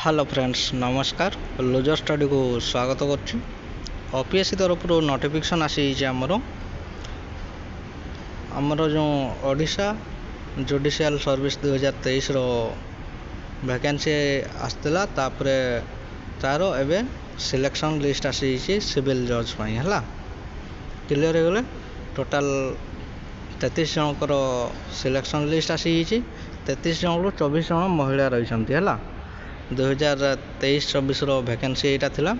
Hello friends नमस्कार loser study को स्वागत करुच्ची ओपीएससी तरफ नोटिफिकेशन आसी आमर जो ओडिशा जुडिशियल सर्विस 2023 रो वैकेंसी आसला तार एवं सिलेक्शन लिस्ट आसी सिविल जज है क्लियर हो गले टोटाल 33 जनकर सिलेक्शन लिस्ट आसी 33 जन रू 24 जन महिला रही है 2023-24 रो वैकेंसी एटा थिला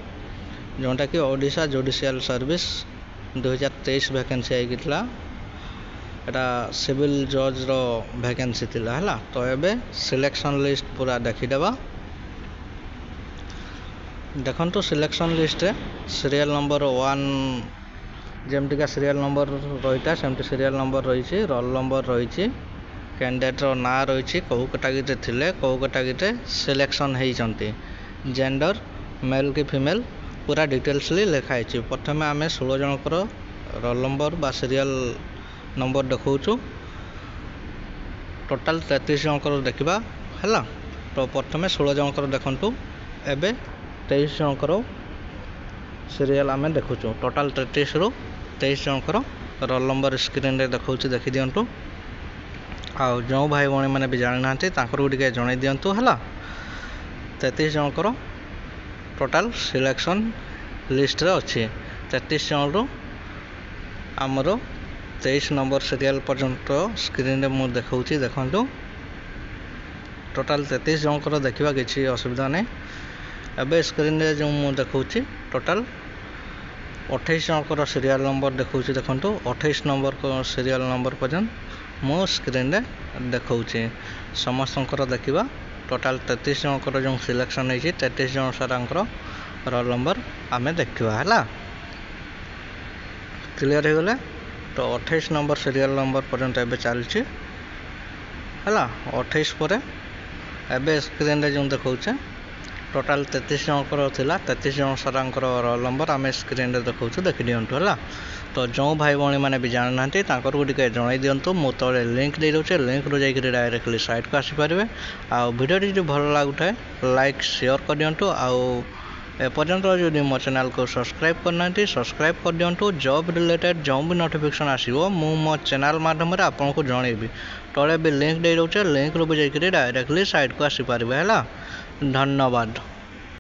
जोटा कि ओडिशा जुडिशियल सर्विस 2023 वैकेंसी आईला एटा सिविल जज रो वैकेंसी थिला है तो एबे सिलेक्शन लिस्ट पूरा देखीदेबा देखंतु सिलेक्शन लिस्ट रे सीरियल नंबर 1 जेमटिका सीरियल नंबर रहीता सेमटी सीरियल नंबर रही रोल नंबर रही कैंडिडेट रो ना रही कौ कैटेगरी थिले कौ कैटेगरी सिलेक्शन होती जेंडर मेल कि फीमेल पूरा डिटेल्सली लिखाई प्रथम आम 16 जनकर रोल नंबर बा सीरियल नंबर देखु टोटाल 33 जनकर देखा है तो प्रथम 16 जनकर देखु एबे 23 जनकर सीरियल आम देखु टोटाल 33 रु 23 जनकर रोल नंबर स्क्रीन रे देखा देखी दिंतु आउ जो भाई भाई मैंने भी जानी ना टे जन दिंतु है 33 जनकर टोटाल सिलेक्शन लिस्ट रे अच्छी 33 जन रु आमर 23 नंबर सीरियल पर्यंत स्क्रीन रे मु देखौछि देखंतु टोटाल 33 जनकर देखा किसी असुविधा नहीं एबे स्क्रीन रे जो मु देखौछि टोटाल 28 जनकर सीरियल नंबर देखौछि देखंतु 28 नंबर को सीरियल नंबर पर्यंत मो स्क्रीन रे देखौछि समस्तंकर देखिबा टोटाल 33 जनकर जो सिलेक्शन होइछि 33 जन सारांकर रोल नंबर आमे देखिबा हला क्लियर हो गले तो 28 नंबर सीरियल नंबर पर्यंत एबे चलछि हला 28 परे एबे स्क्रीन रे जो देखौछि टोटाल 33 जनकर थिला 33 जन सारांकर रोल नंबर आमे स्क्रीन रे देखौछु देखि दियंतु हला तो जो भाई भाई मैंने भी जानी ना टे जन दिंतु मु तले लिंक दे दूचे लिंक रू जाकि डायरेक्टली साइट को आसीपारे भिडियो जो भल लगुए लाइक शेयर कर दिंतु एपर्यंत जो मो चैनल को सब्सक्राइब करना सब्सक्राइब कर दिंतु जॉब रिलेटेड जो भी नोटिफिकेशन आसो मु मो चैनल माध्यम आपको जनइबी तले भी लिंक दे दूचे लिंक रू जाकि डायरेक्टली साइट को आसीपारे है धन्यवाद।